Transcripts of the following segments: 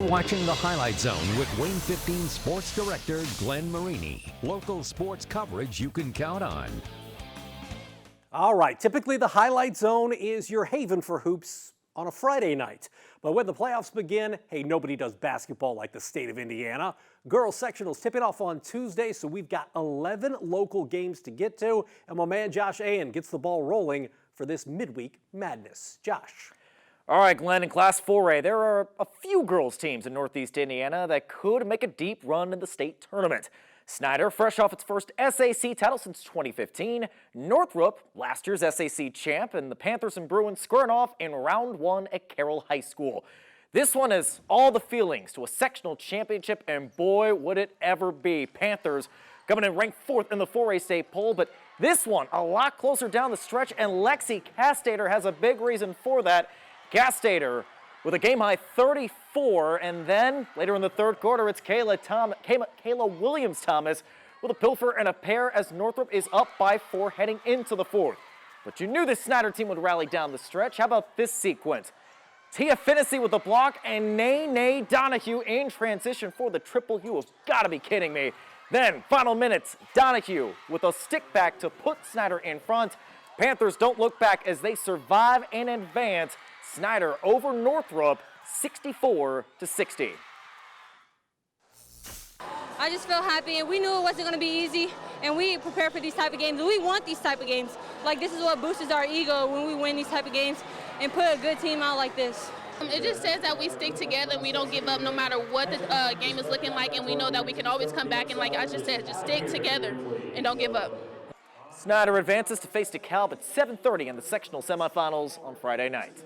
Watching the Highlight Zone with WANE 15 Sports Director Glenn Marini. Local sports coverage you can count on. All right, typically the Highlight Zone is your haven for hoops on a Friday night. But when the playoffs begin, hey, nobody does basketball like the state of Indiana. Girls sectionals tipping off on Tuesday, so we've got 11 local games to get to. And my man Josh Ayen gets the ball rolling for this midweek madness. Josh. All right, Glenn, in Class 4A, there are a few girls teams in Northeast Indiana that could make a deep run in the state tournament. Snyder, fresh off its first SAC title since 2015. Northrop, last year's SAC champ, and the Panthers and Bruins squaring off in round one at Carroll High School. This one is all the feelings to a sectional championship, and boy, would it ever be. Panthers coming in ranked 4th in the 4A state poll, but this one a lot closer down the stretch, and Lexi Castater has a big reason for that. Castater with a game-high 34, and then later in the third quarter, it's Kayla Williams-Thomas with a pilfer and a pair as Northrop is up by 4 heading into the fourth. But you knew this Snyder team would rally down the stretch. How about this sequence? Tia Finnessy with the block and Nay Donahue in transition for the triple. You have got to be kidding me. Then, final minutes, Donahue with a stick back to put Snyder in front. Panthers don't look back as they survive and advance. Snyder over Northrop, 64-60. I just feel happy, and we knew it wasn't going to be easy, and we prepared for these type of games. We want these type of games. Like, this is what boosts our ego when we win these type of games and put a good team out like this. It just says that we stick together and we don't give up no matter what the game is looking like, and we know that we can always come back, and like I just said, just stick together and don't give up. Snyder advances to face DeKalb at 7:30 in the sectional semifinals on Friday night.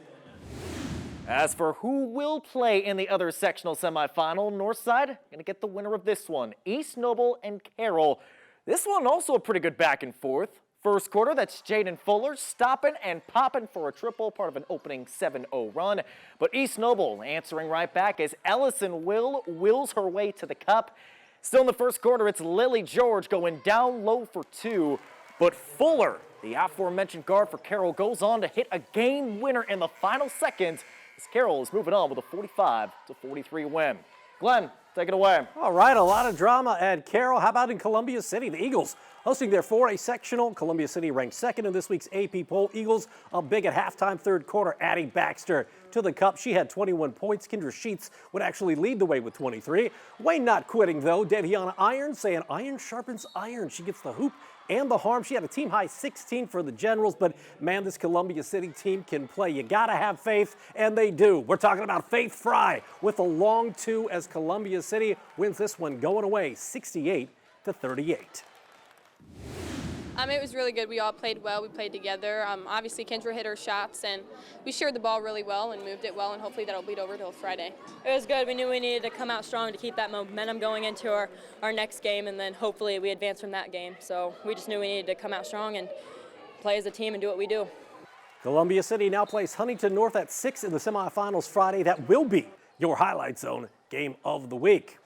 As for who will play in the other sectional semifinal, Northside going to get the winner of this one, East Noble and Carroll. This one also a pretty good back and forth. First quarter, that's Jaden Fuller stopping and popping for a triple, part of an opening 7-0 run. But East Noble answering right back as Ellison wills her way to the cup. Still in the first quarter, it's Lily George going down low for 2. But Fuller, the aforementioned guard for Carroll, goes on to hit a game winner in the final seconds as Carroll is moving on with a 45-43 win. Glenn, take it away. All right, a lot of drama at Carroll. How about in Columbia City? The Eagles hosting their 4A sectional. Columbia City ranked 2nd in this week's AP poll. Eagles up big at halftime, third quarter. Addie Baxter to the cup. She had 21 points. Kendra Sheets would actually lead the way with 23. WANE not quitting, though. Deviana Iron saying iron sharpens iron. She gets the hoop and the harm. She had a team-high 16 for the Generals, but man, this Columbia City team can play. You got to have faith, and they do. We're talking about Faith Fry with a long 2 as Columbia City wins this one going away 68-38. It was really good. We all played well. We played together. Obviously, Kendra hit her shots, and we shared the ball really well and moved it well, and hopefully that'll bleed over till Friday. It was good. We knew we needed to come out strong to keep that momentum going into our next game, and then hopefully we advance from that game. So we just knew we needed to come out strong and play as a team and do what we do. Columbia City now plays Huntington North at 6 in the semifinals Friday. That will be your Highlight Zone game of the week.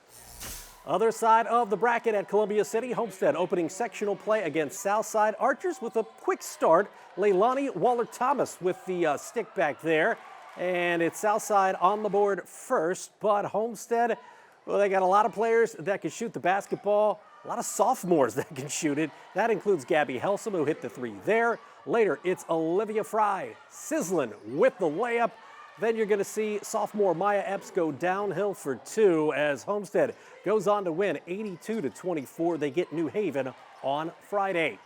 Other side of the bracket at Columbia City, Homestead opening sectional play against Southside Archers with a quick start. Leilani Waller-Thomas with the stick back there. And it's Southside on the board first, but Homestead, well, they got a lot of players that can shoot the basketball, a lot of sophomores that can shoot it. That includes Gabby Helsum, who hit the 3 there. Later, it's Olivia Fry sizzling with the layup. Then you're going to see sophomore Maya Epps go downhill for 2 as Homestead goes on to win 82-24. They get New Haven on Friday.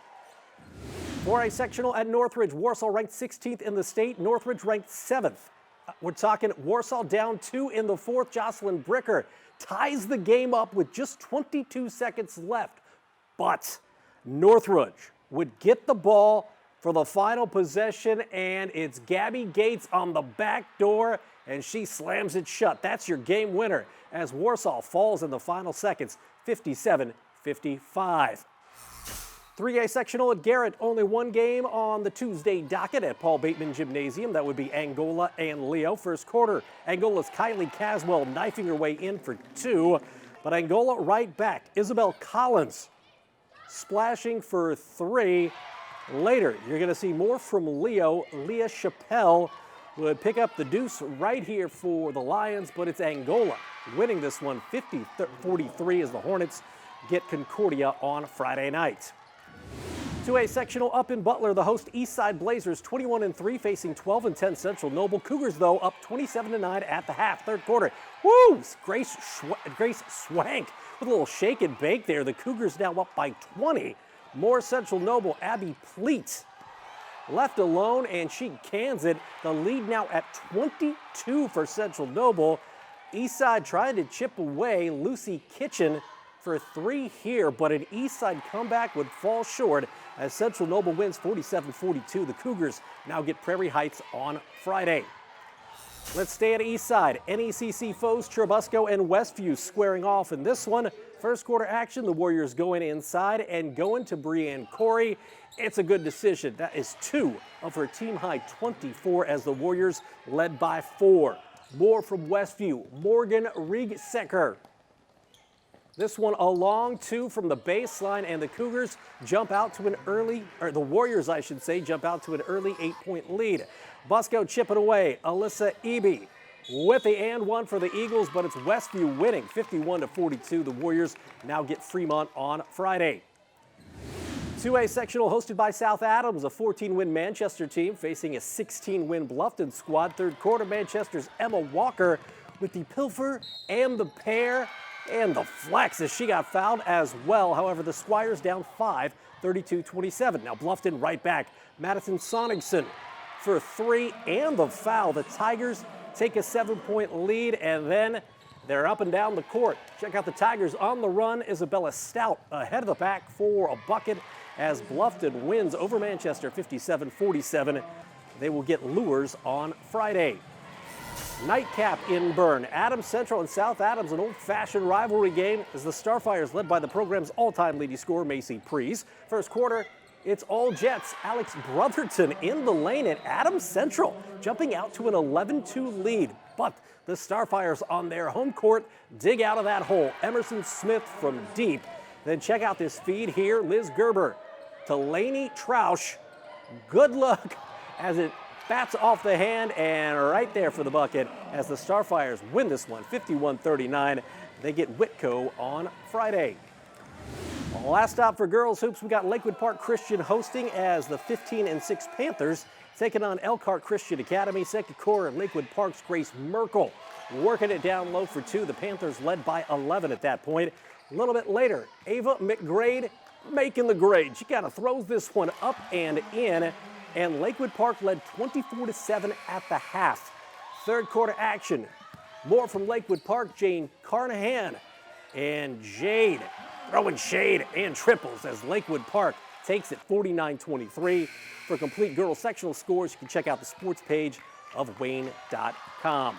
4A sectional at Northridge. Warsaw ranked 16th in the state. Northridge ranked 7th. We're talking Warsaw down 2 in the fourth. Jocelyn Bricker ties the game up with just 22 seconds left. But Northridge would get the ball for the final possession, and it's Gabby Gates on the back door, and she slams it shut. That's your game winner as Warsaw falls in the final seconds, 57-55. 3A sectional at Garrett, only one game on the Tuesday docket at Paul Bateman Gymnasium. That would be Angola and Leo. First quarter, Angola's Kylie Caswell knifing her way in for 2, but Angola right back. Isabel Collins splashing for 3. Later, you're going to see more from Leo. Leah Chappelle would pick up the deuce right here for the Lions, but it's Angola winning this one 50-43 as the Hornets get Concordia on Friday night. 2A sectional up in Butler, the host Eastside Blazers 21-3 facing 12-10 Central Noble. Cougars, though, up 27-9 at the half. Third quarter, woo! Grace Swank with a little shake and bake there. The Cougars now up by 20. More Central Noble, Abby Pleat left alone, and she cans it. The lead now at 22 for Central Noble. Eastside trying to chip away. Lucy Kitchen for three here, but an Eastside comeback would fall short as Central Noble wins 47-42. The Cougars now get Prairie Heights on Friday. Let's stay at Eastside. NECC foes Churubusco and Westview squaring off in this one. First quarter action, the Warriors going inside and going to Brianne Corey. It's a good decision. That is 2 of her team high 24 as the Warriors led by 4. More from Westview, Morgan Riegsecker. This one a long 2 from the baseline, and the Cougars jump out to an early, or the Warriors, I should say, jump out to an early 8-point lead. Busco chipping away. Alyssa Eby with the and one for the Eagles, but it's Westview winning 51-42. The Warriors now get Fremont on Friday. 2A sectional hosted by South Adams, a 14-win Manchester team facing a 16-win Bluffton squad. Third quarter, Manchester's Emma Walker with the pilfer and the pair and the flex as she got fouled as well. However, the Squires down 5, 32-27. Now Bluffton right back. Madison Sonigson for 3 and the foul. The Tigers take a 7-point lead, and then they're up and down the court. Check out the Tigers on the run. Isabella Stout ahead of the pack for a bucket as Bluffton wins over Manchester 57-47. They will get Lures on Friday. Nightcap in Bern. Adams Central and South Adams, an old-fashioned rivalry game as the Starfires led by the program's all-time leading scorer, Macy Prees. First quarter, it's all Jets. Alex Brotherton in the lane at Adams Central, jumping out to an 11-2 lead. But the Starfires on their home court dig out of that hole. Emerson Smith from deep. Then check out this feed here. Liz Gerber to Lainey Troush. Good luck as it bats off the hand, and right there for the bucket as the Starfires win this one 51-39. They get Whitco on Friday. Last stop for girls hoops, we got Lakewood Park Christian hosting as the 15-6 Panthers taking on Elkhart Christian Academy. Second quarter, Lakewood Park's Grace Merkel working it down low for 2. The Panthers led by 11 at that point. A little bit later, Ava McGrade making the grade. She kind of throws this one up and in, and Lakewood Park led 24-7 at the half. Third quarter action. More from Lakewood Park, Jane Carnahan and Jade throwing shade and triples as Lakewood Park takes it 49-23. For complete girls sectional scores, you can check out the sports page of WANE.com.